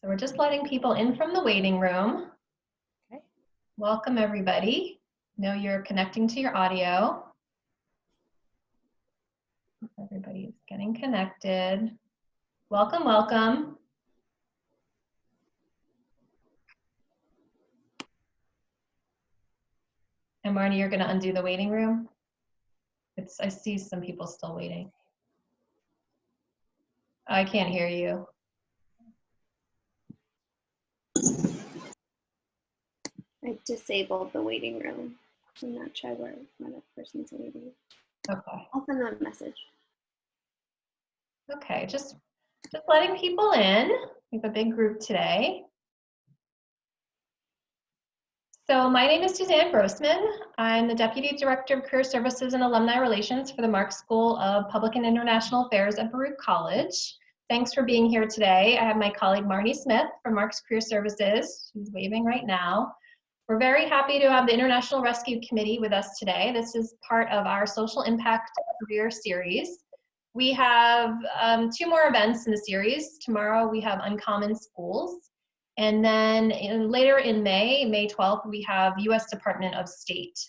So we're just letting people in from the waiting room. Okay. Welcome, everybody. Know you're connecting to your audio. Everybody's getting connected. Welcome, welcome. And Marnie, you're going to undo the waiting room? I see some people still waiting. I can't hear you. I disabled the waiting room. I'm not sure where that person's waiting. Okay. I'll send them a message. Okay, just letting people in. We have a big group today. So my name is Suzanne Grossman. I'm the Deputy Director of Career Services and Alumni Relations for the Marxe School of Public and International Affairs at Baruch College. Thanks for being here today. I have my colleague Marnie Smith from Marxe Career Services. She's waving right now. We're very happy to have the International Rescue Committee with us today. This is part of our Social Impact Career Series. We have 2 more events in the series. Tomorrow we have Uncommon Schools. And then later in May 12th, we have U.S. Department of State.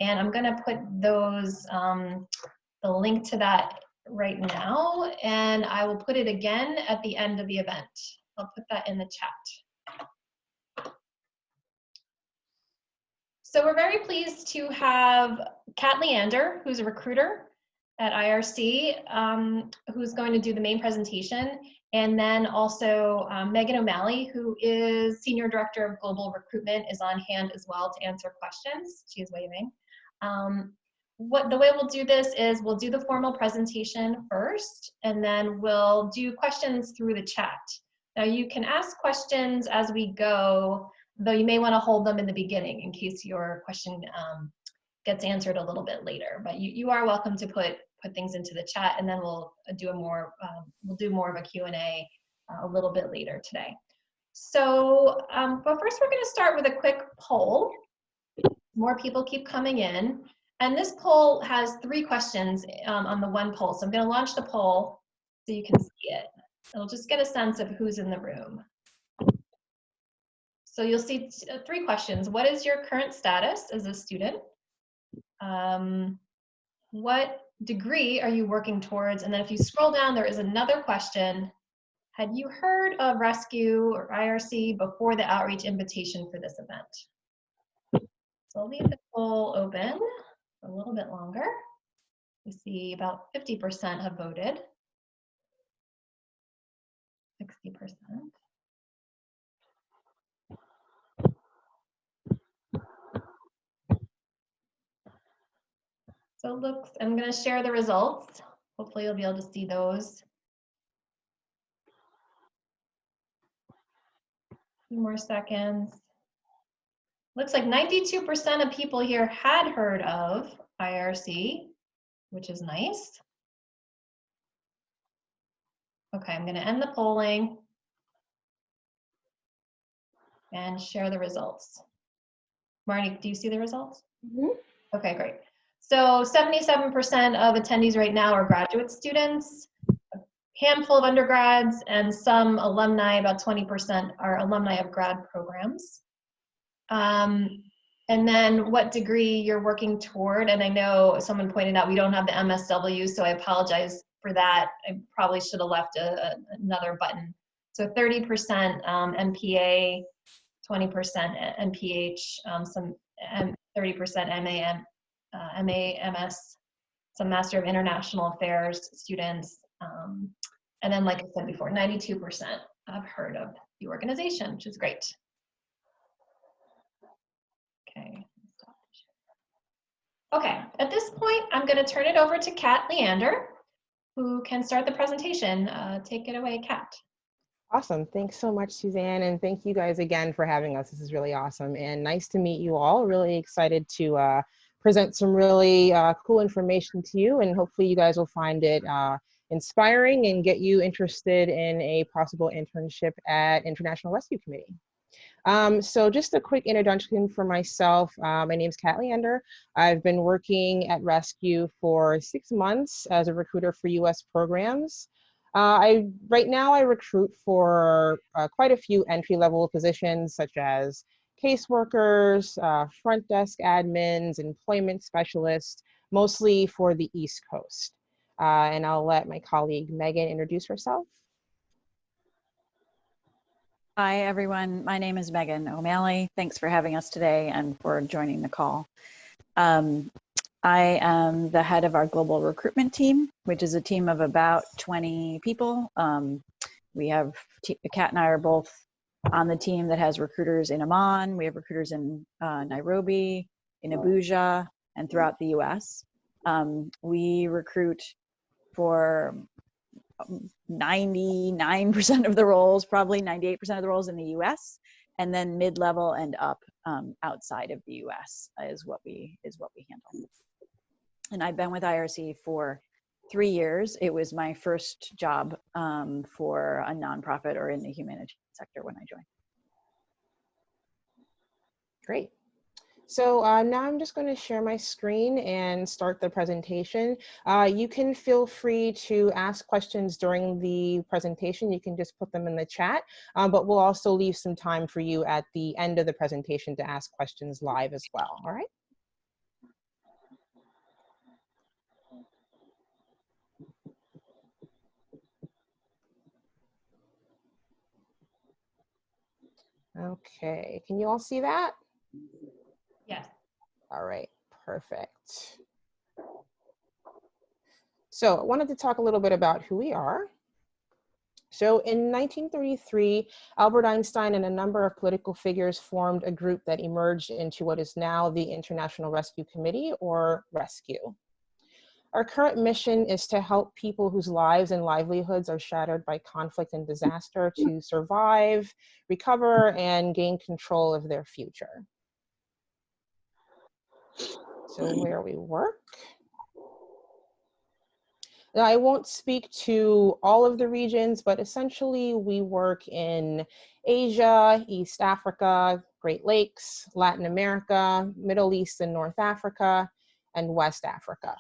And I'm going to put those, the link to that right now, and I will put it again at the end of the event. I'll put that in the chat. So we're very pleased to have Kat Leander, who's a recruiter at IRC, who's going to do the main presentation. And then also Megan O'Malley, who is Senior Director of Global Recruitment, is on hand as well to answer questions. She's waving. The way we'll do this is we'll do the formal presentation first, and then we'll do questions through the chat. Now you can ask questions as we go, though you may want to hold them in the beginning in case your question gets answered a little bit later. But you are welcome to put things into the chat, and then we'll do more of a Q&A a little bit later today. So, but first we're going to start with a quick poll. More people keep coming in, and this poll has 3 questions on the one poll. So I'm going to launch the poll so you can see it. It'll just get a sense of who's in the room. So you'll see 3 questions. What is your current status as a student? What degree are you working towards? And then if you scroll down, there is another question. Had you heard of Rescue or IRC before the outreach invitation for this event? So I'll leave the poll open for a little bit longer. We see about 50% have voted. 60%. So it looks, I'm going to share the results. Hopefully you'll be able to see those. A few more seconds. Looks like 92% of people here had heard of IRC, which is nice. Okay, I'm going to end the polling and share the results. Marnie, do you see the results? Mm-hmm. Okay, great. So 77% of attendees right now are graduate students, a handful of undergrads, and some alumni, about 20% are alumni of grad programs. And then what degree you're working toward, and I know someone pointed out we don't have the MSW, so I apologize for that. I probably should have left another button. So 30% MPA, 20% MPH, some 30% MAMS, some Master of International Affairs students, and then like I said before, 92% have heard of the organization, which is great. Okay. Okay, at this point, I'm going to turn it over to Kat Leander, who can start the presentation. Take it away, Kat. Awesome. Thanks so much, Suzanne. And thank you guys again for having us. This is really awesome and nice to meet you all. Really excited to present some really cool information to you, and hopefully you guys will find it inspiring and get you interested in a possible internship at International Rescue Committee. So just a quick introduction for myself. My name is Kat Leander. I've been working at Rescue for 6 months as a recruiter for U.S. programs. Right now I recruit for quite a few entry-level positions such as caseworkers, front desk admins, employment specialists, mostly for the East Coast. And I'll let my colleague Megan introduce herself. Hi, everyone. My name is Megan O'Malley. Thanks for having us today and for joining the call. I am the head of our global recruitment team, which is a team of about 20 people. We have, Kat and I are both on the team that has recruiters in Amman. We have recruiters in Nairobi, in Abuja, and throughout the US. We recruit for 99% of the roles, probably 98% of the roles in the US, and then mid-level and up outside of the US is what we handle. And I've been with IRC for 3 years. It was my first job for a nonprofit or in the humanitarian sector when I joined. Great. So now I'm just going to share my screen and start the presentation. You can feel free to ask questions during the presentation. You can just put them in the chat, but we'll also leave some time for you at the end of the presentation to ask questions live as well, all right? Okay, can you all see that? Yes. All right, perfect. So I wanted to talk a little bit about who we are. So in 1933, Albert Einstein and a number of political figures formed a group that emerged into what is now the International Rescue Committee, or RESCUE. Our current mission is to help people whose lives and livelihoods are shattered by conflict and disaster to survive, recover, and gain control of their future. So where we work. Now, I won't speak to all of the regions, but essentially we work in Asia, East Africa, Great Lakes, Latin America, Middle East and North Africa, and West Africa.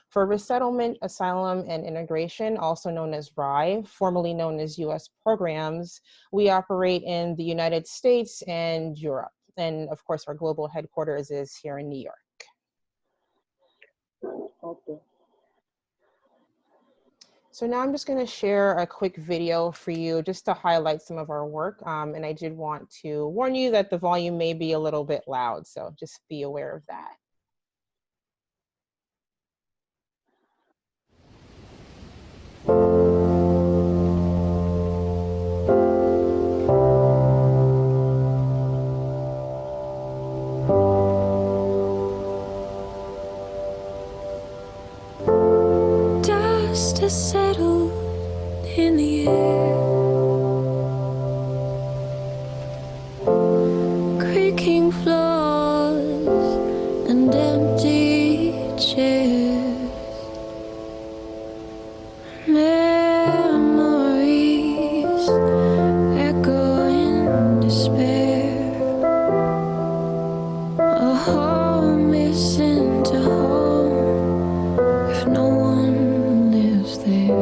For resettlement, asylum, and integration, also known as RIE, formerly known as US programs, we operate in the United States and Europe. And of course, our global headquarters is here in New York. Okay. So now I'm just going to share a quick video for you just to highlight some of our work. And I did want to warn you that the volume may be a little bit loud, so just be aware of that. Dust has settled in the air, creaking floors and empty chairs. Memories echo in despair. A home isn't a home. No one lives there.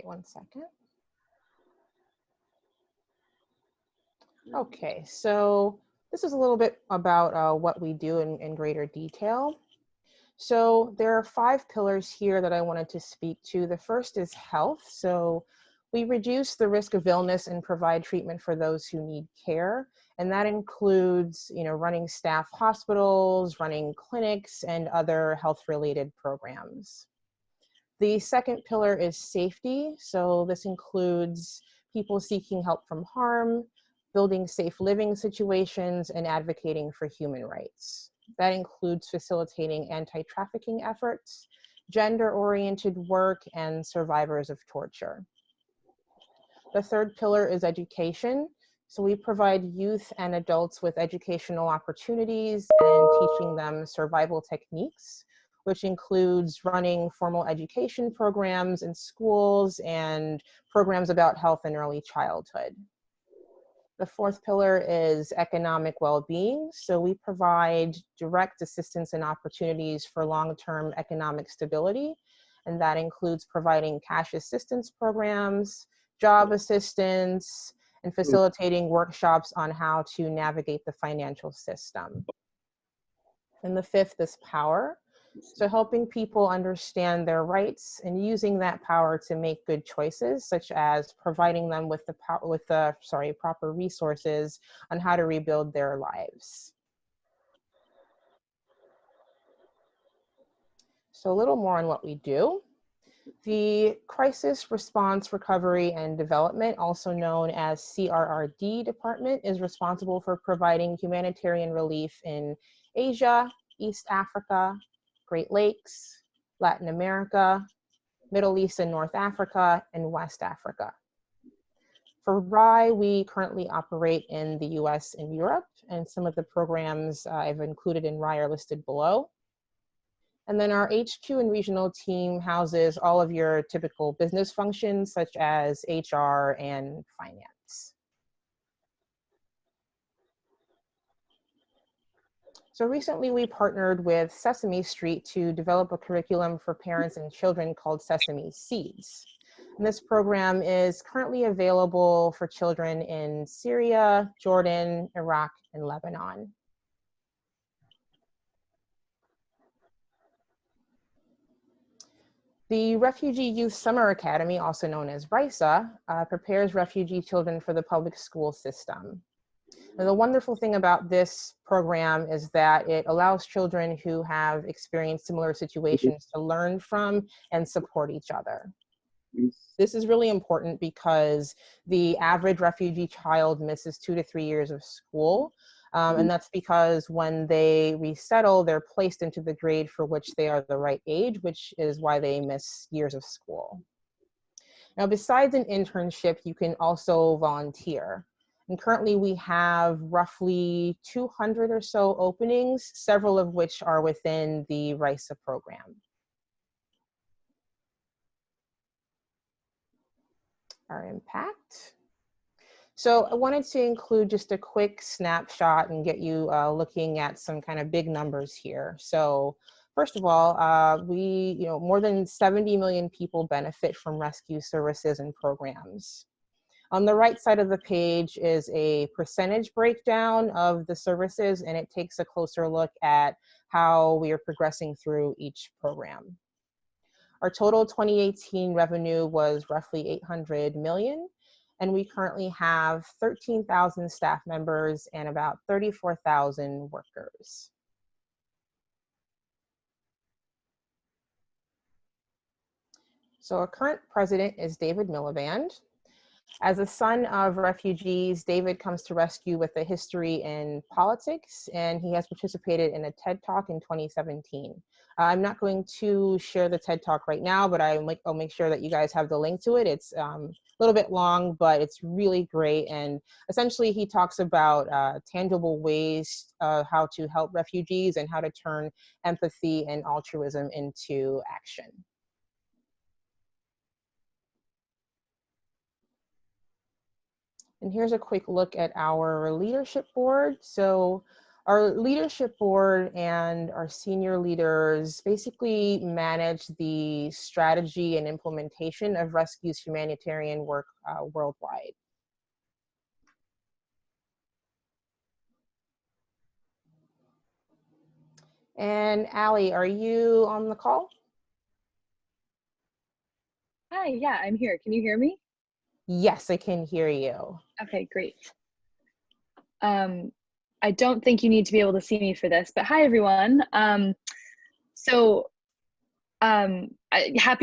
Sorry, one second. Okay, so this is a little bit about what we do in greater detail. So there are 5 pillars here that I wanted to speak to. The first is health. So we reduce the risk of illness and provide treatment for those who need care. And that includes, running staff hospitals, running clinics, and other health-related programs. The second pillar is safety. So this includes people seeking help from harm, building safe living situations, and advocating for human rights. That includes facilitating anti-trafficking efforts, gender-oriented work, and survivors of torture. The third pillar is education. So we provide youth and adults with educational opportunities and teaching them survival techniques, which includes running formal education programs in schools and programs about health and early childhood. The fourth pillar is economic well-being. So we provide direct assistance and opportunities for long-term economic stability. And that includes providing cash assistance programs, job assistance, and facilitating workshops on how to navigate the financial system. And the fifth is power. So helping people understand their rights and using that power to make good choices, such as providing them with the proper resources on how to rebuild their lives. So a little more on what we do. The Crisis Response, Recovery, and Development, also known as CRRD department, is responsible for providing humanitarian relief in Asia, East Africa, Great Lakes, Latin America, Middle East and North Africa, and West Africa. For RI, we currently operate in the US and Europe, and some of the programs I've included in RI are listed below. And then our HQ and regional team houses all of your typical business functions, such as HR and finance. So recently we partnered with Sesame Street to develop a curriculum for parents and children called Sesame Seeds. And this program is currently available for children in Syria, Jordan, Iraq, and Lebanon. The Refugee Youth Summer Academy, also known as RYSA, prepares refugee children for the public school system. And the wonderful thing about this program is that it allows children who have experienced similar situations to learn from and support each other. This is really important because the average refugee child misses 2 to 3 years of school. And that's because when they resettle, they're placed into the grade for which they are the right age, which is why they miss years of school. Now, besides an internship, you can also volunteer. And currently we have roughly 200 or so openings, several of which are within the RYSA program. Our impact. So I wanted to include just a quick snapshot and get you looking at some kind of big numbers here. So first of all, more than 70 million people benefit from rescue services and programs. On the right side of the page is a percentage breakdown of the services, and it takes a closer look at how we are progressing through each program. Our total 2018 revenue was roughly 800 million, and we currently have 13,000 staff members and about 34,000 workers. So our current president is David Miliband. As a son of refugees, David comes to Rescue with a history in politics, and he has participated in a TED Talk in 2017. I'm not going to share the TED Talk right now, but I'll make sure that you guys have the link to it. It's a little bit long, but it's really great. And essentially, he talks about tangible ways how to help refugees and how to turn empathy and altruism into action. And here's a quick look at our leadership board. So Our leadership board and our senior leaders basically manage the strategy and implementation of Rescue's humanitarian work worldwide. And Allie, are you on the call? Hi, yeah, I'm here. Can you hear me? Yes, I can hear you. Okay, great. I don't think you need to be able to see me for this, but hi everyone. Happy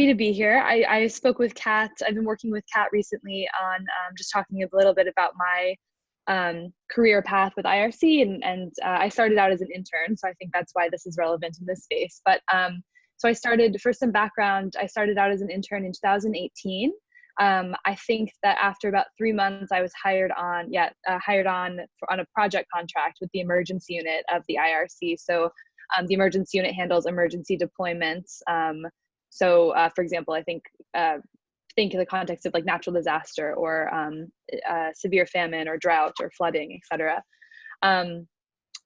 to be here. I spoke with Kat. I've been working with Kat recently on just talking a little bit about my career path with IRC, and I started out as an intern, so I think that's why this is relevant in this space. But so I started, for some background, I started out as an intern in 2018. I think that after about 3 months, I was hired on a project contract with the emergency unit of the IRC. So the emergency unit handles emergency deployments. For example, I think in the context of like natural disaster or severe famine or drought or flooding, etc.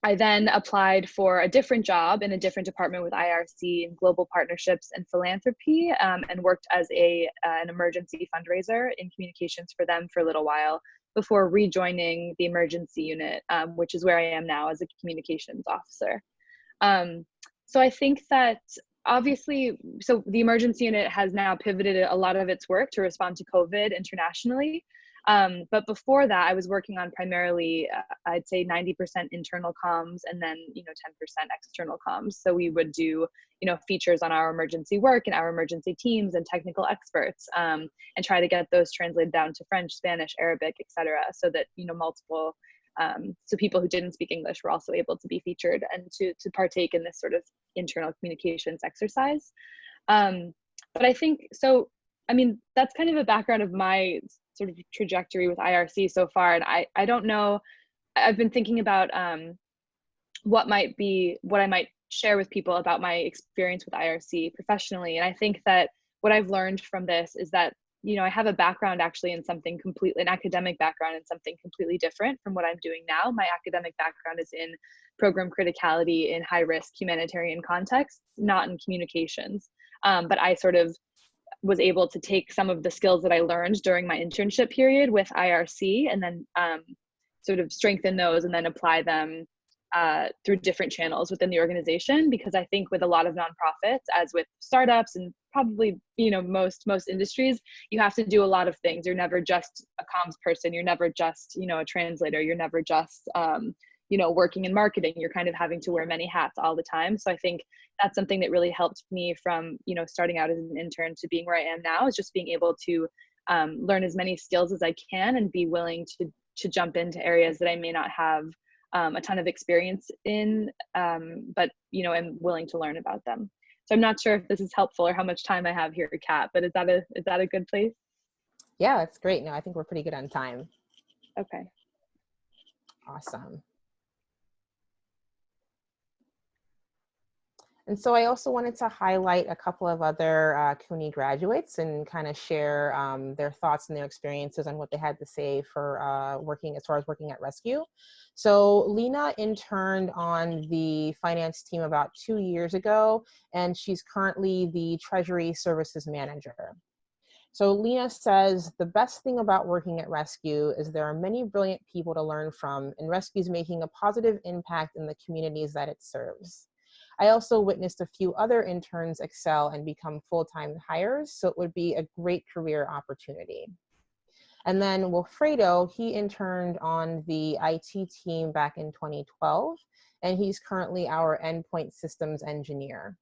I then applied for a different job in a different department with IRC in global partnerships and philanthropy, and worked as an emergency fundraiser in communications for them for a little while before rejoining the emergency unit, which is where I am now as a communications officer. So I think that obviously, so the emergency unit has now pivoted a lot of its work to respond to COVID internationally. But before that, I was working on primarily, I'd say 90% internal comms and then, 10% external comms. So we would do, features on our emergency work and our emergency teams and technical experts, and try to get those translated down to French, Spanish, Arabic, etc. So that, multiple, so people who didn't speak English were also able to be featured and to partake in this sort of internal communications exercise. But I think, so, I mean, that's kind of a background of my sort of trajectory with IRC so far. And I don't know, I've been thinking about what I might share with people about my experience with IRC professionally. And I think that what I've learned from this is that, I have a background actually in something an academic background in something completely different from what I'm doing now. My academic background is in program criticality in high risk humanitarian contexts, not in communications. But I sort of was able to take some of the skills that I learned during my internship period with IRC and then sort of strengthen those and then apply them through different channels within the organization. Because I think with a lot of nonprofits, as with startups and probably, most industries, you have to do a lot of things. You're never just a comms person. You're never just, a translator. You're never just, working in marketing. You're kind of having to wear many hats all the time. So I think that's something that really helped me from, starting out as an intern to being where I am now, is just being able to learn as many skills as I can and be willing to jump into areas that I may not have a ton of experience in, but, I'm willing to learn about them. So I'm not sure if this is helpful or how much time I have here, Kat, but is that a good place? Yeah, that's great. No, I think we're pretty good on time. Okay. Awesome. And so I also wanted to highlight a couple of other CUNY graduates and kind of share their thoughts and their experiences on what they had to say for working at Rescue. So Lena interned on the finance team about 2 years ago, and she's currently the Treasury Services Manager. So Lena says, the best thing about working at Rescue is there are many brilliant people to learn from, and Rescue's making a positive impact in the communities that it serves. I also witnessed a few other interns excel and become full-time hires, so it would be a great career opportunity. And then Wilfredo, he interned on the IT team back in 2012, and he's currently our endpoint systems engineer.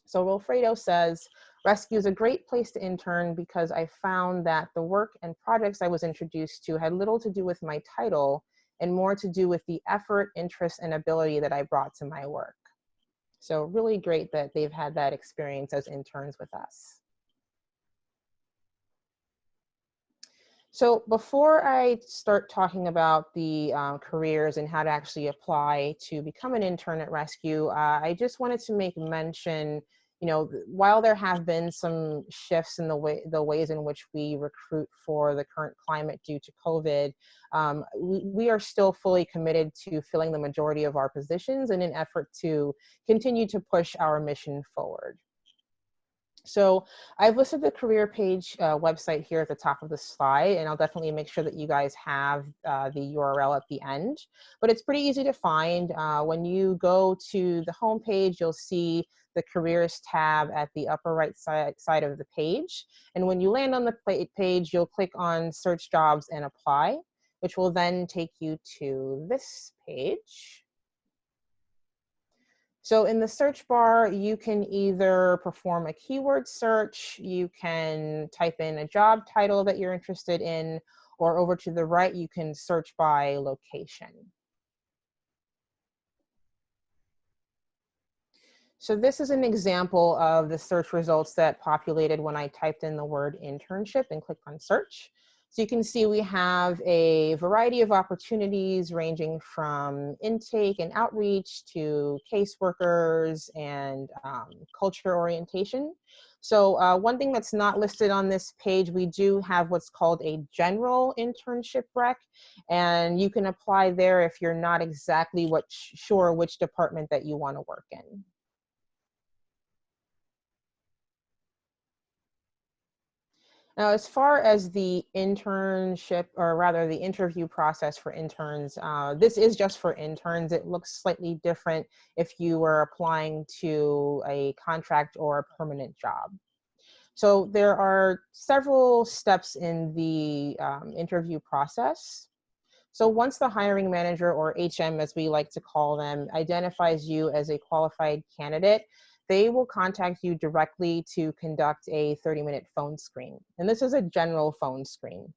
So Wilfredo says, Rescue is a great place to intern because I found that the work and projects I was introduced to had little to do with my title and more to do with the effort, interest, and ability that I brought to my work. So really great that they've had that experience as interns with us. So before I start talking about the careers and how to actually apply to become an intern at Rescue, I just wanted to make mention, while there have been some shifts in the ways in which we recruit for the current climate due to COVID, we are still fully committed to filling the majority of our positions in an effort to continue to push our mission forward. So I've listed the career page website here at the top of the slide, and I'll definitely make sure that you guys have the URL at the end. But it's pretty easy to find. When you go to the home page, you'll see the careers tab at the upper right side of the page. And when you land on the page, you'll click on search jobs and apply, which will then take you to this page. So in the search bar, you can either perform a keyword search, you can type in a job title that you're interested in, or over to the right, you can search by location. So this is an example of the search results that populated when I typed in the word internship and clicked on search. So you can see we have a variety of opportunities ranging from intake and outreach to caseworkers and culture orientation. So one thing that's not listed on this page, we do have what's called a general internship rec, and you can apply there if you're not exactly sure which department that you want to work in. Now, as far as the internship, or rather the interview process for interns, this is just for interns. It looks slightly different if you were applying to a contract or a permanent job. So there are several steps in the interview process. So once the hiring manager, or HM as we like to call them, identifies you as a qualified candidate, they will contact you directly to conduct a 30-minute phone screen. And this is a general phone screen.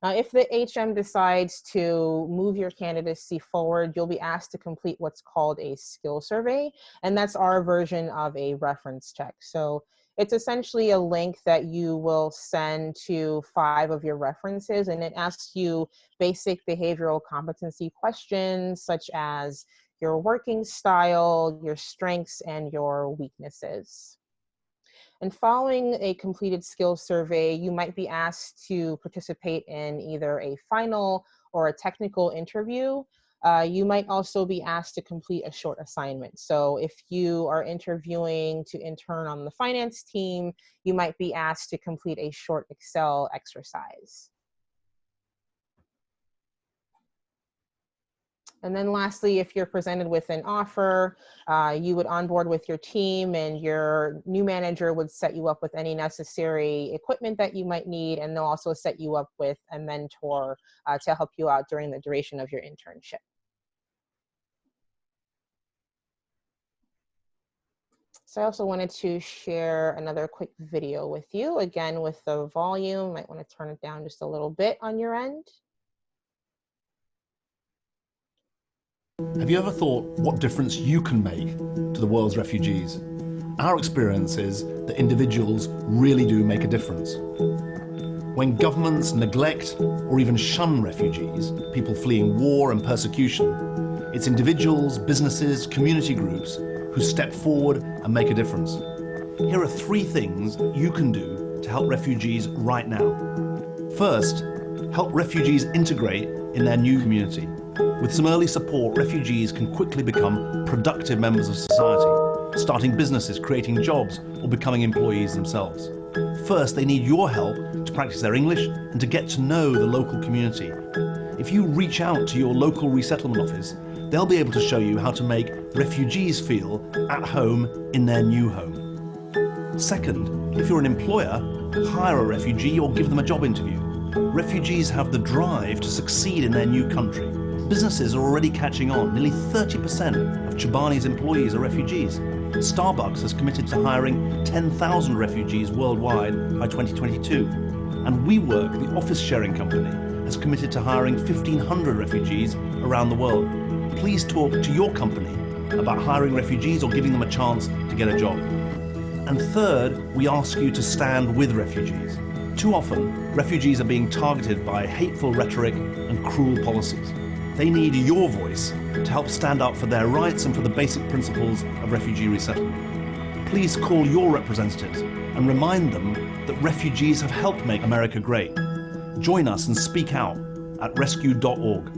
Now, if the HM decides to move your candidacy forward, you'll be asked to complete what's called a skill survey. And that's our version of a reference check. So it's essentially a link that you will send to 5 of your references, and it asks you basic behavioral competency questions such as your working style, your strengths, and your weaknesses. And following a completed skills survey, you might be asked to participate in either a final or a technical interview. You might also be asked to complete a short assignment. So if you are interviewing to intern on the finance team, you might be asked to complete a short Excel exercise. And then lastly, if you're presented with an offer, you would onboard with your team, and your new manager would set you up with any necessary equipment that you might need, and they'll also set you up with a mentor to help you out during the duration of your internship. So I also wanted to share another quick video with you, again with the volume. Might want to turn it down just a little bit on your end. Have you ever thought what difference you can make to the world's refugees? Our experience is that individuals really do make a difference. When governments neglect or even shun refugees, people fleeing war and persecution, it's individuals, businesses, community groups who step forward and make a difference. Here are 3 things you can do to help refugees right now. First, help refugees integrate in their new community. With some early support, refugees can quickly become productive members of society, starting businesses, creating jobs, or becoming employees themselves. First, they need your help to practice their English and to get to know the local community. If you reach out to your local resettlement office, they'll be able to show you how to make refugees feel at home in their new home. Second, if you're an employer, hire a refugee or give them a job interview. Refugees have the drive to succeed in their new country. Businesses are already catching on. Nearly 30% of Chobani's employees are refugees. Starbucks has committed to hiring 10,000 refugees worldwide by 2022. And WeWork, the office sharing company, has committed to hiring 1,500 refugees around the world. Please talk to your company about hiring refugees or giving them a chance to get a job. And third, we ask you to stand with refugees. Too often, refugees are being targeted by hateful rhetoric and cruel policies. They need your voice to help stand up for their rights and for the basic principles of refugee resettlement. please call your representatives and remind them that refugees have helped make America great. Join us and speak out at rescue.org.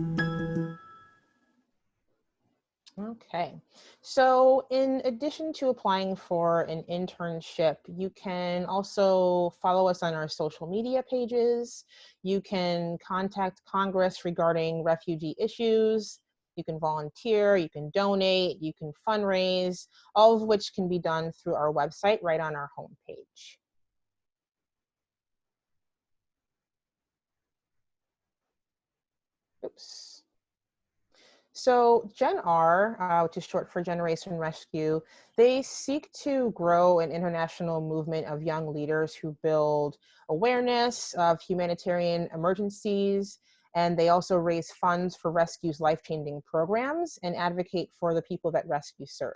Okay, so in addition to applying for an internship, you can also follow us on our social media pages. You can contact Congress regarding refugee issues. You can volunteer, you can donate, you can fundraise, all of which can be done through our website right on our homepage. Oops. So Gen R, which is short for Generation Rescue, they seek to grow an international movement of young leaders who build awareness of humanitarian emergencies, and they also raise funds for rescue's life-changing programs and advocate for the people that rescue serve.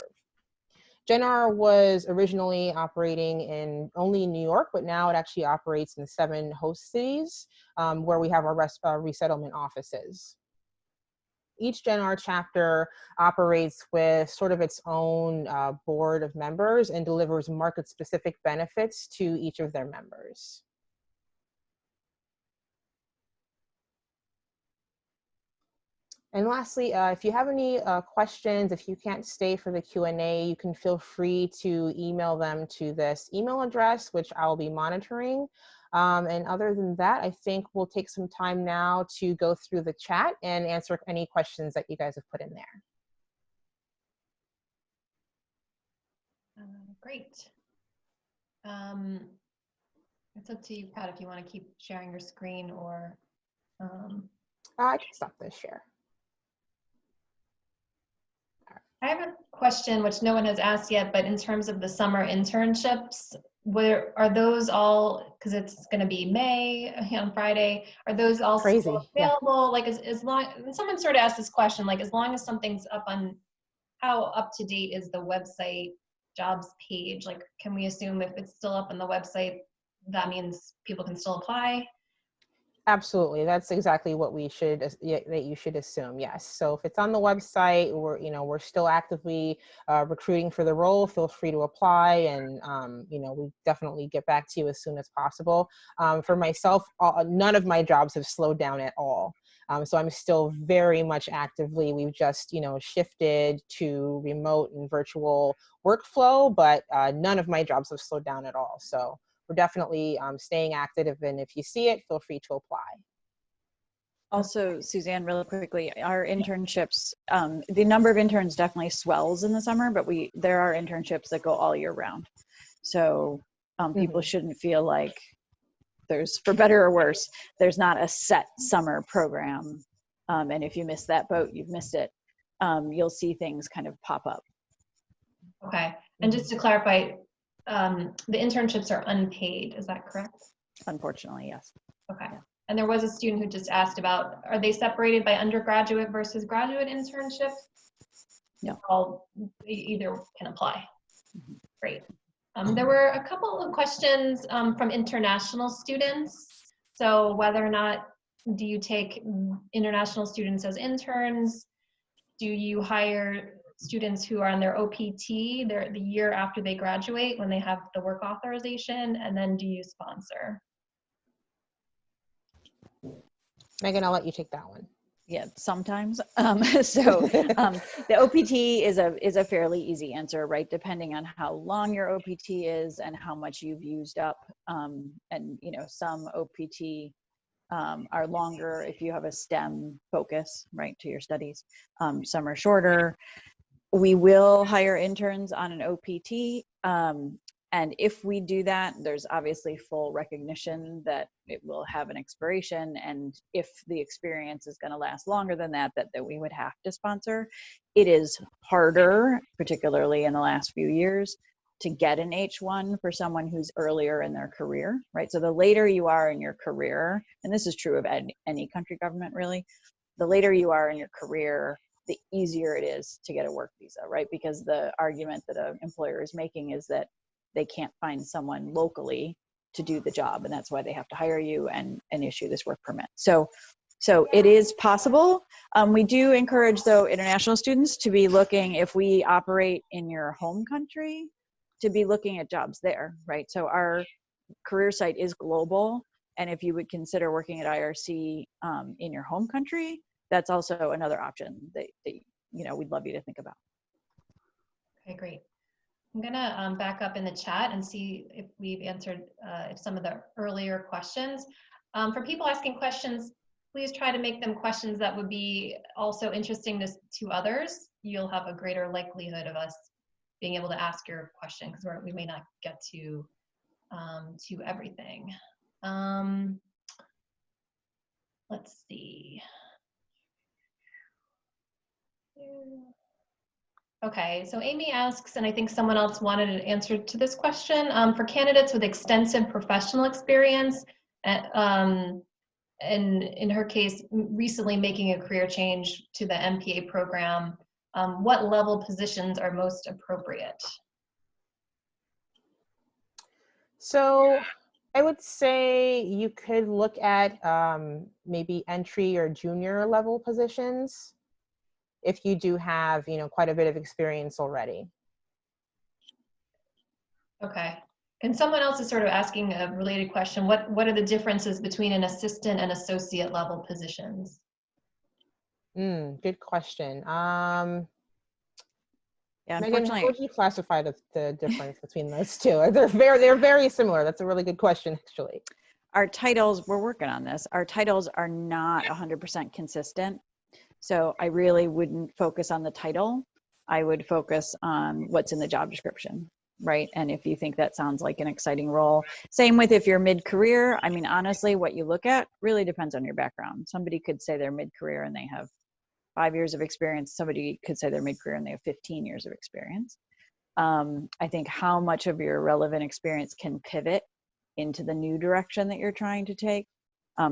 Gen R was originally operating in only New York, but now it actually operates in 7 host cities where we have our resettlement offices. Each Gen R chapter operates with sort of its own board of members and delivers market-specific benefits to each of their members. And lastly, if you have any questions, if you can't stay for the Q&A, you can feel free to email them to this email address, which I'll be monitoring. And other than that, I think we'll take some time now to go through the chat and answer any questions that you guys have put in there. Great. It's up to you, Pat, if you want to keep sharing your screen or... I can stop this share. I have a question which no one has asked yet, but in terms of the summer internships, where are those all, because it's going to be May on Friday, are those all still available? Like as long, someone sort of asked this question, like as long as something's up on, how up to date is the website jobs page? Like, can we assume if it's still up on the website, that means people can still apply? Absolutely, that's exactly what we should, that you should assume, yes. So if it's on the website, we're still actively recruiting for the role. Feel free to apply, and we definitely get back to you as soon as possible. For myself, none of my jobs have slowed down at all. So I'm still very much actively. We've just shifted to remote and virtual workflow, but none of my jobs have slowed down at all. So we're definitely staying active, and if you see it, feel free to apply. Also, Suzanne, really quickly, our internships, the number of interns definitely swells in the summer, but there are internships that go all year round. So people shouldn't feel like there's, for better or worse, there's not a set summer program. And if you miss that boat, you've missed it. You'll see things kind of pop up. Okay, and just to clarify, the internships are unpaid, is that correct? Unfortunately, yes. Okay. Yeah. And there was a student who just asked about, are they separated by undergraduate versus graduate internship? No. All, either can apply. Great. There were a couple of questions from international students. So whether or not, do you take international students as interns? Do you hire students who are on their OPT the year after they graduate when they have the work authorization, and then do you sponsor? Megan, I'll let you take that one. Yeah, sometimes. The OPT is a fairly easy answer, right? Depending on how long your OPT is and how much you've used up. And some OPT are longer if you have a STEM focus, right, to your studies. Some are shorter. We will hire interns on an OPT. And if we do that, there's obviously full recognition that it will have an expiration. And if the experience is going to last longer than that we would have to sponsor. It is harder, particularly in the last few years, to get an H-1 for someone who's earlier in their career, right? So the later you are in your career, and this is true of any country government really, the later you are in your career, the easier it is to get a work visa, right? Because the argument that an employer is making is that they can't find someone locally to do the job, and that's why they have to hire you and issue this work permit. So it is possible. We do encourage, though, international students to be looking, if we operate in your home country, to be looking at jobs there, right? So our career site is global. And if you would consider working at IRC in your home country, that's also another option that we'd love you to think about. Okay, great. I'm gonna back up in the chat and see if we've answered some of the earlier questions. For people asking questions, please try to make them questions that would be also interesting to others. You'll have a greater likelihood of us being able to ask your question, because we may not get to everything. Let's see. Okay, so Amy asks, and I think someone else wanted an answer to this question, for candidates with extensive professional experience, and in her case, recently making a career change to the MPA program, what level positions are most appropriate? So I would say you could look at maybe entry or junior level positions if you do have, quite a bit of experience already. Okay. And someone else is sort of asking a related question. What are the differences between an assistant and associate level positions? Good question. Yeah, Megan, how unfortunately, would you classify the difference between those two? They're very similar. That's a really good question, actually. our titles, we're working on this. Our titles are not 100% consistent. So I really wouldn't focus on the title. I would focus on what's in the job description, right? And if you think that sounds like an exciting role. Same with if you're mid-career. I mean, honestly, what you look at really depends on your background. Somebody could say they're mid-career and they have 5 years of experience. Somebody could say they're mid-career and they have 15 years of experience. I think how much of your relevant experience can pivot into the new direction that you're trying to take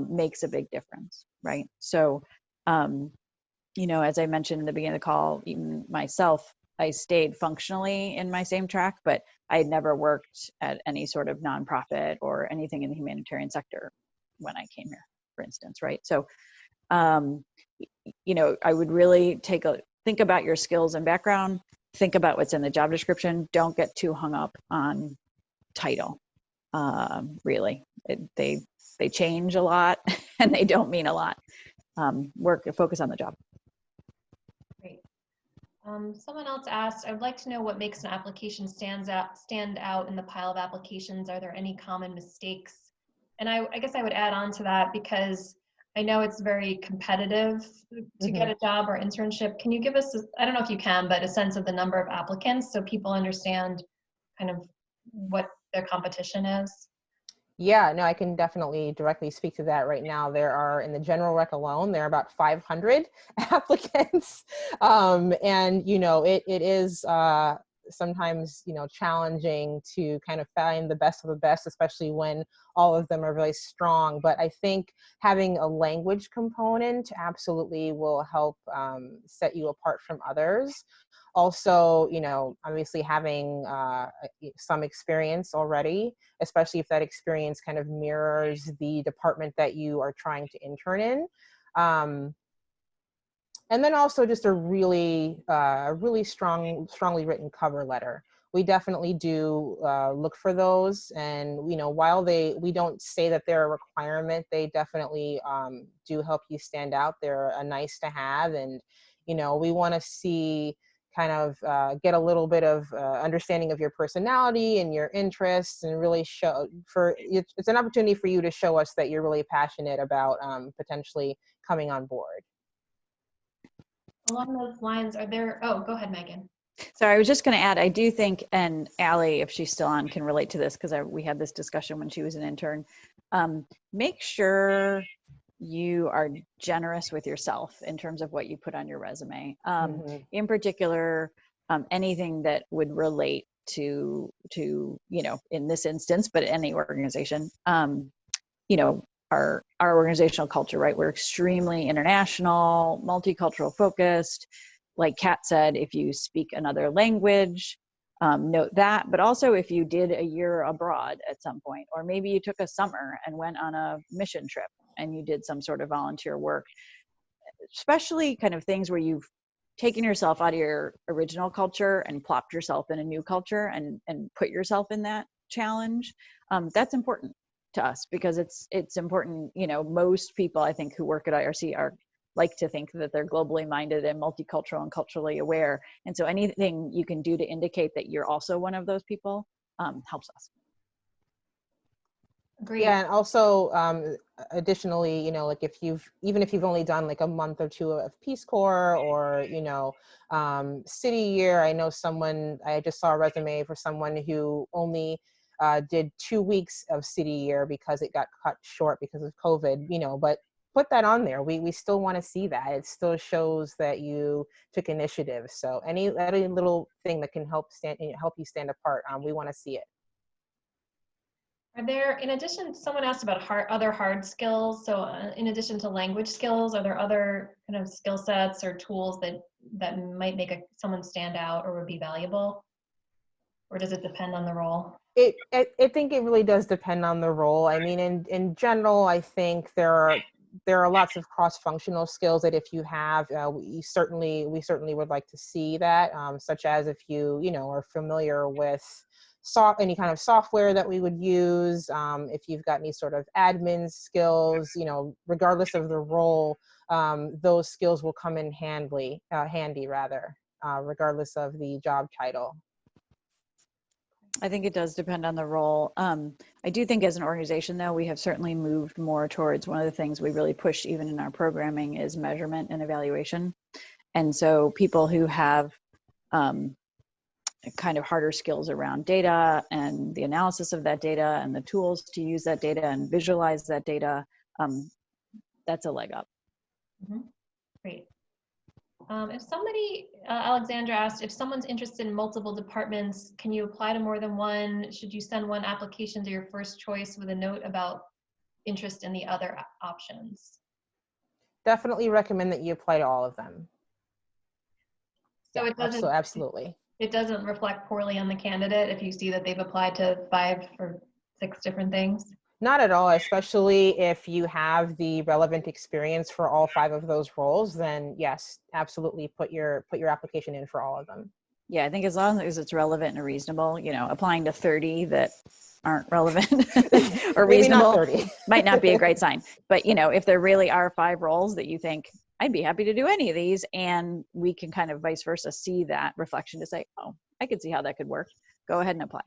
makes a big difference, right? So, as I mentioned in the beginning of the call, even myself, I stayed functionally in my same track, but I had never worked at any sort of nonprofit or anything in the humanitarian sector when I came here, for instance, right? So, I would really think about your skills and background, think about what's in the job description. Don't get too hung up on title. Really, they change a lot and they don't mean a lot. Focus on the job. Great. Someone else asked, I'd like to know what makes an application stand out in the pile of applications. Are there any common mistakes? And I guess I would add on to that, because I know it's very competitive to get a job or internship. Can you give us, I don't know if you can, but a sense of the number of applicants so people understand kind of what their competition is? Yeah, no, I can definitely directly speak to that right now. There are, in the general rec alone, there are about 500 applicants. And, it is sometimes, challenging to kind of find the best of the best, especially when all of them are really strong. But I think having a language component absolutely will help set you apart from others. Also, obviously having some experience already, especially if that experience kind of mirrors the department that you are trying to intern in. And then also just a really strongly written cover letter. We definitely do look for those, and while we don't say that they're a requirement, they definitely do help you stand out. They're a nice to have, and we want to see kind of get a little bit of understanding of your personality and your interests, and really it's an opportunity for you to show us that you're really passionate about potentially coming on board. Along those lines, oh, go ahead, Megan. So I was just going to add, I do think, and Allie, if she's still on, can relate to this, because we had this discussion when she was an intern. Make sure you are generous with yourself in terms of what you put on your resume. In particular, anything that would relate to in this instance, but any organization, our organizational culture, right? We're extremely international, multicultural focused. Like Kat said, if you speak another language, note that, but also if you did a year abroad at some point, or maybe you took a summer and went on a mission trip and you did some sort of volunteer work, especially kind of things where you've taken yourself out of your original culture and plopped yourself in a new culture and put yourself in that challenge. That's important to us because it's important. You know, most people I think who work at IRC are like to think that they're globally minded and multicultural and culturally aware. And so anything you can do to indicate that you're also one of those people helps us. Great. Yeah, and also additionally, you know, like even if you've only done like a month or two of Peace Corps or, you know, City Year. I know I just saw a resume for someone who only did 2 weeks of City Year because it got cut short because of COVID, you know, but put that on there. We still want to see that. It still shows that you took initiative. So any little thing that can help you stand apart, we want to see it. Are there, in addition, someone asked about other hard skills. So in addition to language skills, are there other kind of skill sets or tools that might make someone stand out or would be valuable? Or does it depend on the role? I think it really does depend on the role. I mean, in general, I think there are lots of cross-functional skills that if you have, we certainly would like to see that, such as if you are familiar with any kind of software that we would use, if you've got any sort of admin skills, you know, regardless of the role, those skills will come in handy, regardless of the job title. I think it does depend on the role. I do think as an organization, though, we have certainly moved more towards one of the things we really push even in our programming is measurement and evaluation. And so people who have kind of harder skills around data and the analysis of that data and the tools to use that data and visualize that data, that's a leg up. Mm-hmm. Great. If somebody, Alexandra asked, if someone's interested in multiple departments, can you apply to more than one? Should you send one application to your first choice with a note about interest in the other options? Definitely recommend that you apply to all of them. So yeah, it doesn't, absolutely. It doesn't reflect poorly on the candidate if you see that they've applied to 5 or 6 different things? Not at all, especially if you have the relevant experience for all 5 of those roles, then yes, absolutely put your application in for all of them. Yeah, I think as long as it's relevant and reasonable, you know, applying to 30 that aren't relevant or reasonable Maybe not 30. might not be a great sign. But, you know, if there really are 5 roles that you think, I'd be happy to do any of these, and we can kind of vice versa see that reflection to say, oh, I could see how that could work. Go ahead and apply.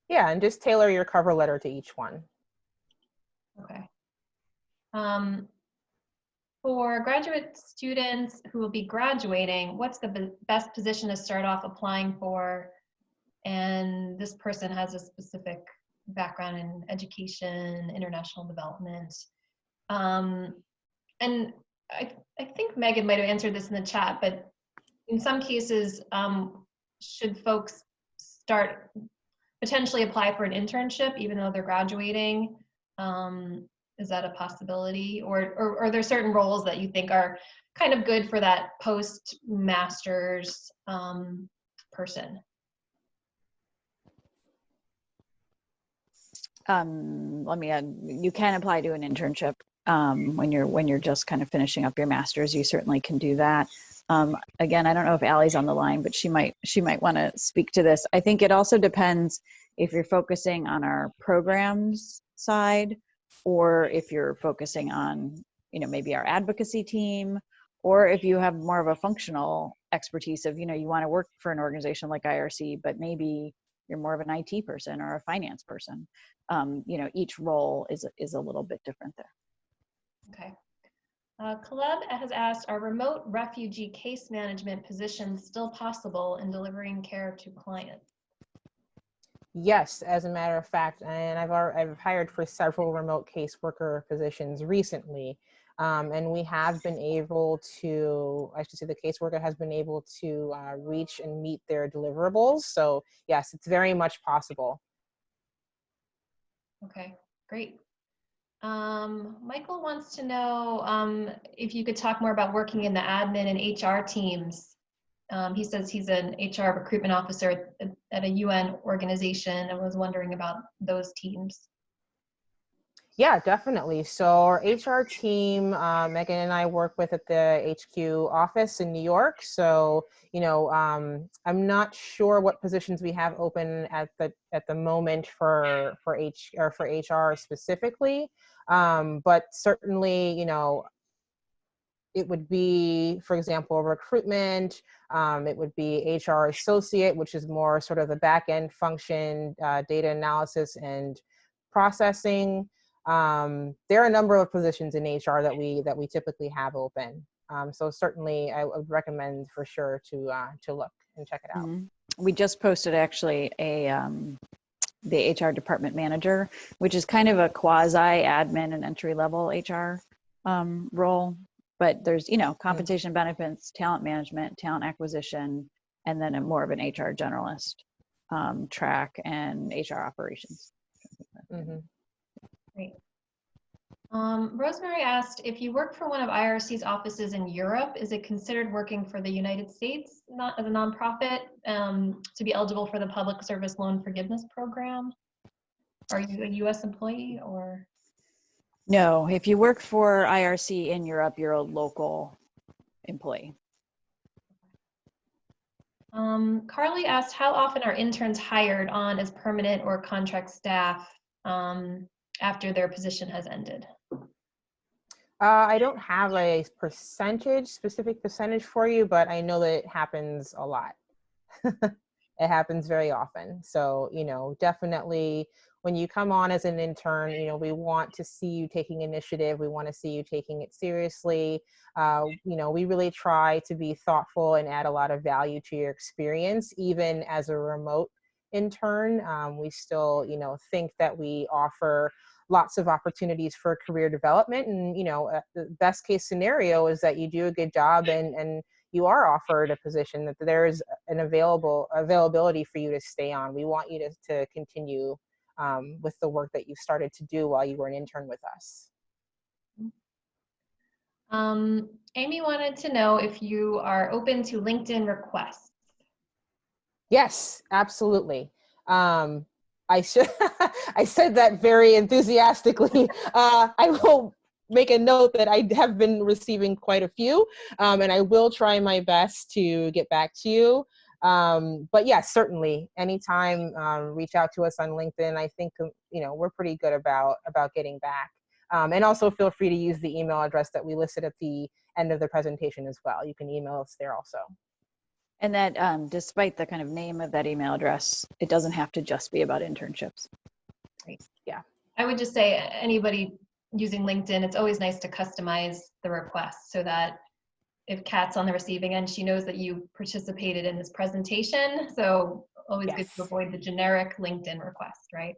Yeah, and just tailor your cover letter to each one. Okay. For graduate students who will be graduating, what's the best position to start off applying for? And this person has a specific background in education, international development. And I think Megan might have answered this in the chat, but in some cases, should folks potentially apply for an internship even though they're graduating? Is that a possibility? Or are there certain roles that you think are kind of good for that post-master's person? Let me add, you can apply to an internship when you're just kind of finishing up your master's. You certainly can do that. Again, I don't know if Allie's on the line, but she might want to speak to this. I think it also depends if you're focusing on our programs side, or if you're focusing on, you know, maybe our advocacy team, or if you have more of a functional expertise of, you know, you want to work for an organization like IRC, but maybe you're more of an IT person or a finance person. You know, each role is a little bit different there. Okay. Caleb has asked, are remote refugee case management positions still possible in delivering care to clients? Yes, as a matter of fact, and I've hired for several remote caseworker positions recently, and we have been able to, I should say the caseworker has been able to reach and meet their deliverables. So yes, it's very much possible. Okay, great. Michael wants to know if you could talk more about working in the admin and HR teams. He says he's an HR recruitment officer at a UN organization and was wondering about those teams. Yeah, definitely. So our HR team, Megan and I work with at the HQ office in New York. So, I'm not sure what positions we have open at the moment for HR specifically. But certainly, it would be, for example, recruitment. It would be HR associate, which is more sort of the back end function, data analysis and processing. There are a number of positions in HR that we typically have open. So certainly, I would recommend for sure to look and check it out. We just posted actually the HR department manager, which is kind of a quasi admin and entry level HR role. But there's, compensation benefits, talent management, talent acquisition, and then more of an HR generalist track and HR operations. Great. Rosemary asked, if you work for one of IRC's offices in Europe, is it considered working for the United States, not as a nonprofit, to be eligible for the Public Service Loan Forgiveness Program? Are you a US employee or? No, if you work for IRC in Europe, you're a local employee. Carly asked, how often are interns hired on as permanent or contract staff after their position has ended? I don't have a specific percentage for you, but I know that it happens a lot. It happens very often. So, definitely when you come on as an intern, we want to see you taking initiative. We want to see you taking it seriously. We really try to be thoughtful and add a lot of value to your experience, even as a remote intern. We still, think that we offer lots of opportunities for career development. And, the best case scenario is that you do a good job and you are offered a position, that there is an availability for you to stay on. We want you to continue with the work that you started to do while you were an intern with us. Amy wanted to know if you are open to LinkedIn requests. Yes, absolutely. I said that very enthusiastically. I will make a note that I have been receiving quite a few, and I will try my best to get back to you. But yes, certainly, anytime, reach out to us on LinkedIn. I think, we're pretty good about getting back. And also feel free to use the email address that we listed at the end of the presentation as well. You can email us there also. And that, despite the kind of name of that email address, it doesn't have to just be about internships. Right. Yeah. I would just say anybody using LinkedIn, it's always nice to customize the request so that if Kat's on the receiving end, she knows that you participated in this presentation. So always good to avoid the generic LinkedIn request, right?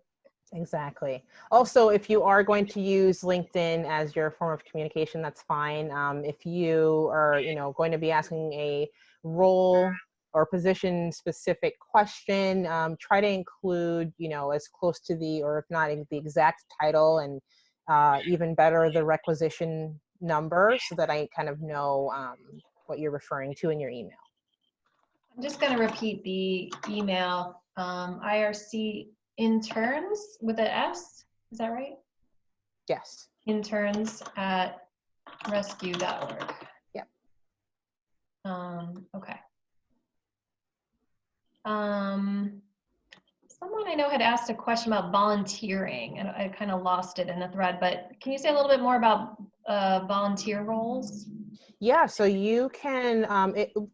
Exactly. Also, if you are going to use LinkedIn as your form of communication, that's fine. If you are, going to be asking a role or position specific question, try to include, as close to or if not the exact title, and even better, the requisition number, so that I kind of know what you're referring to in your email. I'm just going to repeat the email, IRC interns with an S, is that right? Yes. interns@rescue.org. Yep. Okay. Someone I know had asked a question about volunteering, and I kind of lost it in the thread, but can you say a little bit more about volunteer roles? Yeah, so you can,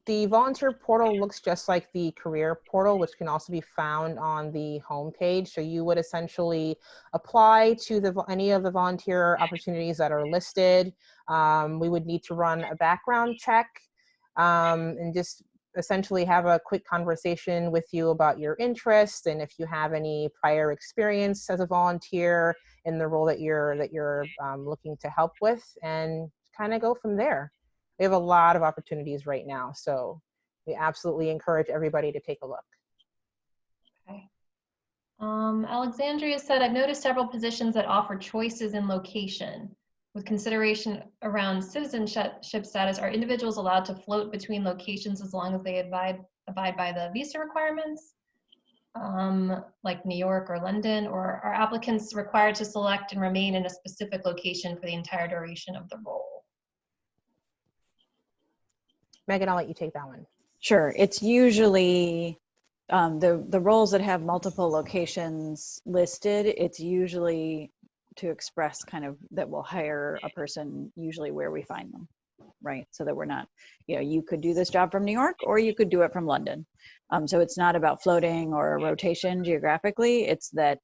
the volunteer portal looks just like the career portal, which can also be found on the homepage. So you would essentially apply to any of the volunteer opportunities that are listed. We would need to run a background check, and just essentially have a quick conversation with you about your interests, and if you have any prior experience as a volunteer in the role that you're looking to help with, and kind of go from there. We have a lot of opportunities right now, so we absolutely encourage everybody to take a look. Okay. Alexandria said, I've noticed several positions that offer choices in location. With consideration around citizenship status, are individuals allowed to float between locations as long as they abide by the visa requirements? like New York or London, or are applicants required to select and remain in a specific location for the entire duration of the role? Megan, I'll let you take that one. Sure. It's usually the roles that have multiple locations listed, it's usually to express kind of that we'll hire a person usually where we find them, right? So that we're not, you could do this job from New York or you could do it from London. So it's not about floating or rotation geographically. It's that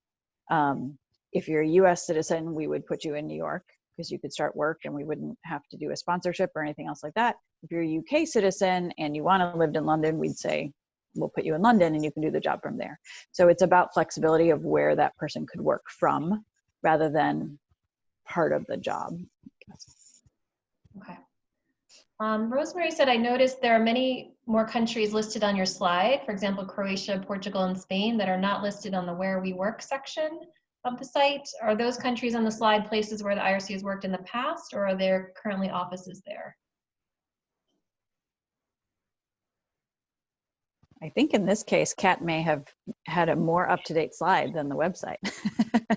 if you're a US citizen, we would put you in New York because you could start work and we wouldn't have to do a sponsorship or anything else like that. If you're a UK citizen and you want to live in London, we'd say, we'll put you in London and you can do the job from there. So it's about flexibility of where that person could work from rather than part of the job. Okay. Rosemary said, I noticed there are many more countries listed on your slide, for example, Croatia, Portugal, and Spain, that are not listed on the Where We Work section of the site. Are those countries on the slide places where the IRC has worked in the past, or are there currently offices there? I think in this case, Kat may have had a more up-to-date slide than the website.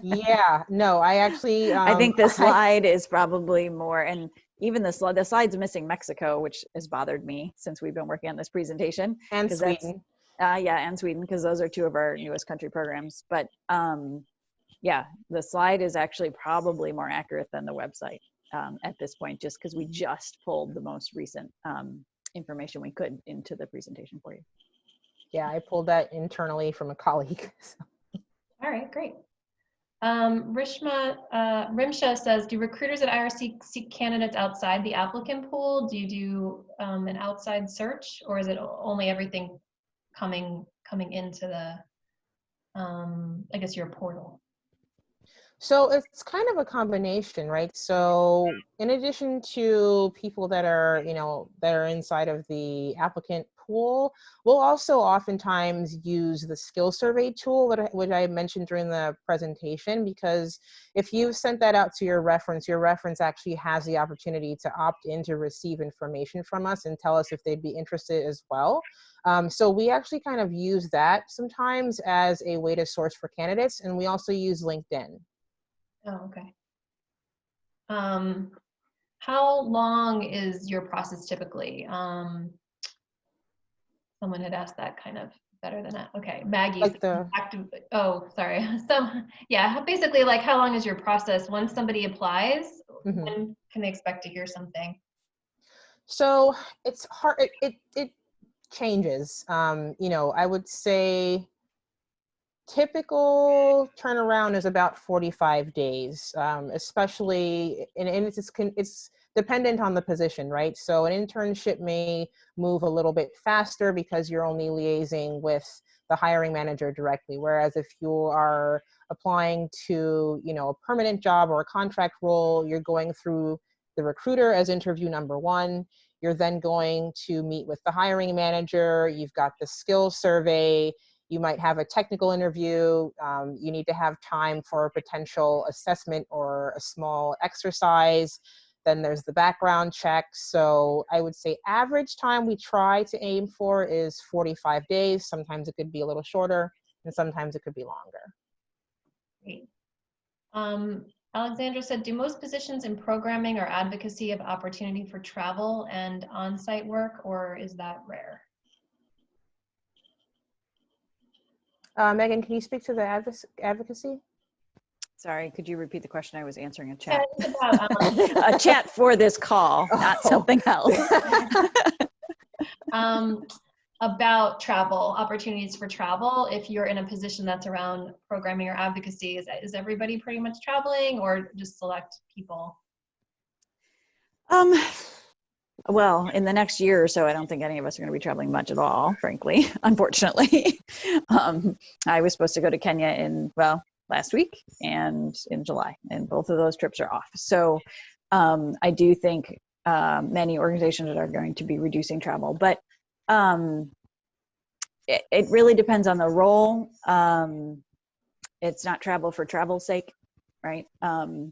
Yeah, no, I actually, I think the slide is probably more, and even the slide's missing Mexico, which has bothered me since we've been working on this presentation. And Sweden. Yeah, and Sweden, because those are two of our newest country programs. But yeah, the slide is actually probably more accurate than the website at this point, just because we just pulled the most recent information we could into the presentation for you. Yeah, I pulled that internally from a colleague. All right, great. Rimsha says, do recruiters at IRC seek candidates outside the applicant pool? Do you do an outside search, or is it only everything coming into the, I guess, your portal? So it's kind of a combination, right? So in addition to people that are, that are inside of the applicant pool, we'll also oftentimes use the skill survey tool, which I mentioned during the presentation, because if you've sent that out to your reference actually has the opportunity to opt in to receive information from us and tell us if they'd be interested as well. So we actually kind of use that sometimes as a way to source for candidates, and we also use LinkedIn. Oh, okay. How long is your process typically? Someone had asked that kind of better than that. Okay, Maggie. Like the, oh, sorry. So yeah, basically, like, how long is your process once somebody applies? mm-hmm. When can they expect to hear something? So it's hard. It changes. I would say typical turnaround is about 45 days, especially, and it's dependent on the position, right? So an internship may move a little bit faster because you're only liaising with the hiring manager directly. Whereas if you are applying to, a permanent job or a contract role, you're going through the recruiter as interview number one. You're then going to meet with the hiring manager. You've got the skills survey. You might have a technical interview. You need to have time for a potential assessment or a small exercise. Then there's the background check. So I would say average time we try to aim for is 45 days. Sometimes it could be a little shorter, and sometimes it could be longer. Great. Alexandra said, do most positions in programming or advocacy have opportunity for travel and on-site work, or is that rare? Megan, can you speak to the advocacy? Sorry, could you repeat the question? I was answering a chat. Yeah, about, a chat for this call, not something else. About travel, opportunities for travel. If you're in a position that's around programming or advocacy, is everybody pretty much traveling, or just select people? Well, in the next year or so, I don't think any of us are going to be traveling much at all, frankly, unfortunately. I was supposed to go to Kenya last week and in July, and both of those trips are off. So I do think many organizations are going to be reducing travel, but it really depends on the role. It's not travel for travel's sake, right?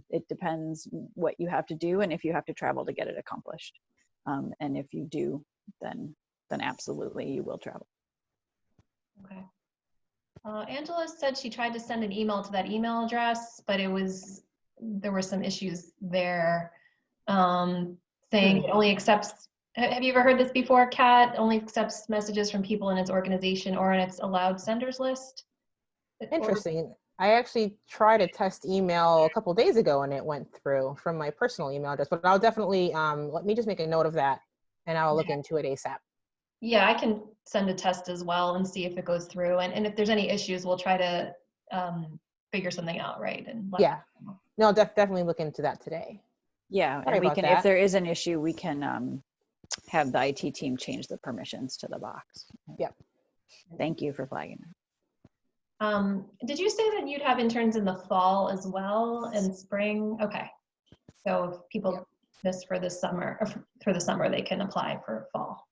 It depends what you have to do and if you have to travel to get it accomplished. And if you do, then absolutely you will travel. Okay. Angela said she tried to send an email to that email address, but there were some issues there, saying it only accepts, have you ever heard this before, Kat? Only accepts messages from people in its organization or in its allowed senders list. Interesting. I actually tried a test email a couple days ago and it went through from my personal email address, but I'll definitely, let me just make a note of that and I'll look into it ASAP. Yeah, I can send a test as well and see if it goes through. And if there's any issues, we'll try to figure something out, right? And yeah, no, I'll definitely look into that today. Yeah, Sorry and we about can, that. if there is an issue, we can have the IT team change the permissions to the box. Yep. Thank you for flagging that. Did you say that you'd have interns in the fall as well and spring? Okay. So if people miss for the summer, they can apply for fall.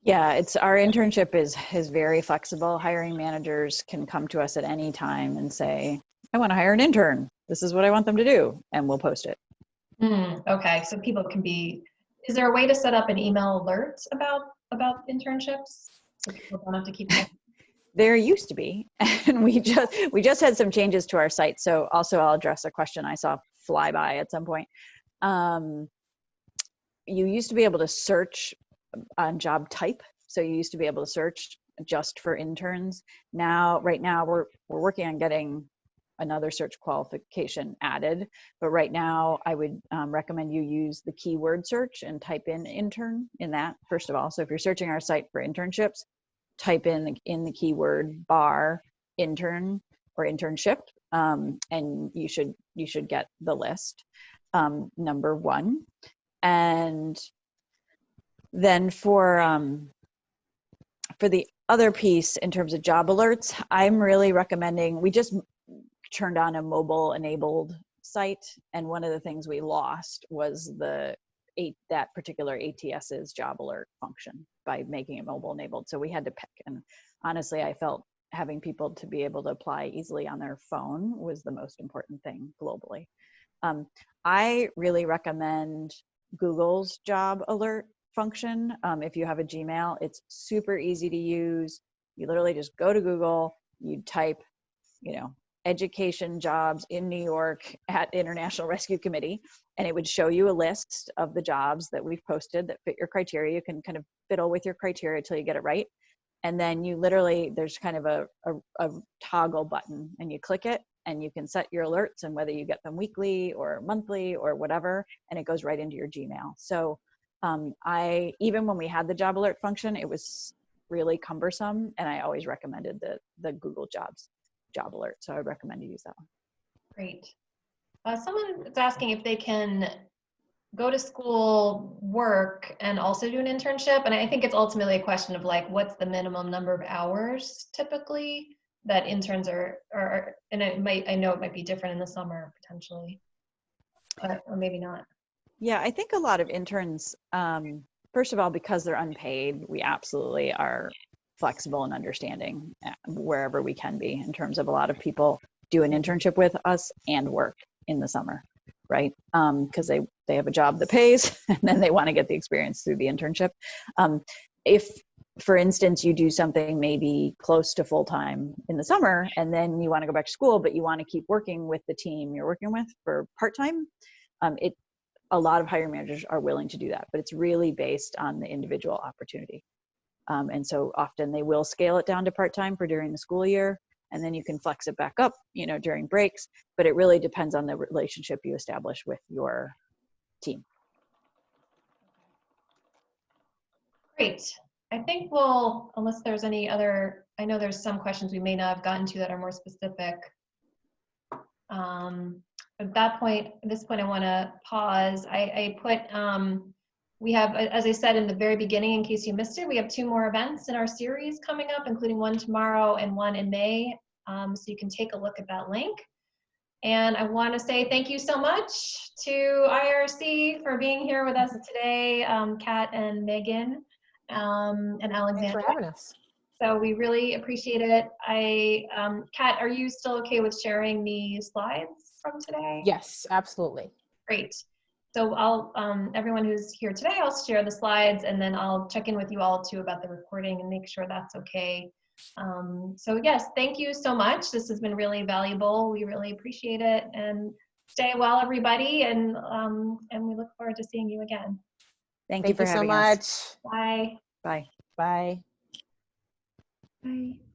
Yeah, it's our internship is very flexible. Hiring managers can come to us at any time and say, I want to hire an intern. This is what I want them to do. And we'll post it. Okay, so people can is there a way to set up an email alert about internships so people don't have to keep checking? There used to be, and we just had some changes to our site. So also I'll address a question I saw fly by at some point. You used to be able to search on job type. So you used to be able to search just for interns. Right now we're working on getting another search qualification added. But right now I would recommend you use the keyword search and type in intern in that, first of all. So if you're searching our site for internships, type in the keyword bar intern or internship, and you should get the list, number one. And then for the other piece in terms of job alerts, I'm really recommending, we just turned on a mobile enabled site, and one of the things we lost was that particular ATS's job alert function by making it mobile enabled. So we had to pick, and honestly, I felt having people to be able to apply easily on their phone was the most important thing globally. I really recommend Google's job alert function. If you have a Gmail, it's super easy to use. You literally just go to Google, you type, education jobs in New York at International Rescue Committee, and it would show you a list of the jobs that we've posted that fit your criteria. You can kind of fiddle with your criteria until you get it right. And then you literally, there's kind of a toggle button, and you click it and you can set your alerts and whether you get them weekly or monthly or whatever, and it goes right into your Gmail. So even when we had the job alert function, it was really cumbersome, and I always recommended the Google Jobs job alert. So I would recommend you use that one. Great. Someone is asking if they can go to school, work, and also do an internship. And I think it's ultimately a question of like, what's the minimum number of hours typically that interns are and I know it might be different in the summer potentially, or maybe not. Yeah, I think a lot of interns, first of all, because they're unpaid, we absolutely are flexible and understanding wherever we can be, in terms of a lot of people do an internship with us and work in the summer, right? Because they have a job that pays and then they want to get the experience through the internship. If, for instance, you do something maybe close to full-time in the summer and then you want to go back to school, but you want to keep working with the team you're working with for part-time, a lot of hiring managers are willing to do that, but it's really based on the individual opportunity. And so often they will scale it down to part-time for during the school year, and then you can flex it back up, during breaks, but it really depends on the relationship you establish with your team. Great. I think unless there's any other, I know there's some questions we may not have gotten to that are more specific. At this point, I want to pause. I put, we have, as I said in the very beginning, in case you missed it, we have 2 more events in our series coming up, including one tomorrow and one in May. So you can take a look at that link. And I want to say thank you so much to IRC for being here with us today, Kat and Megan and Alexandra. Thanks for having us. So we really appreciate it. Kat, are you still okay with sharing the slides from today? Yes, absolutely. Great. So I'll, everyone who's here today, I'll share the slides and then I'll check in with you all too about the recording and make sure that's okay. So yes, thank you so much. This has been really valuable. We really appreciate it, and stay well, everybody. And we look forward to seeing you again. Thank you for so having us. much. Bye. Bye. Bye. Bye.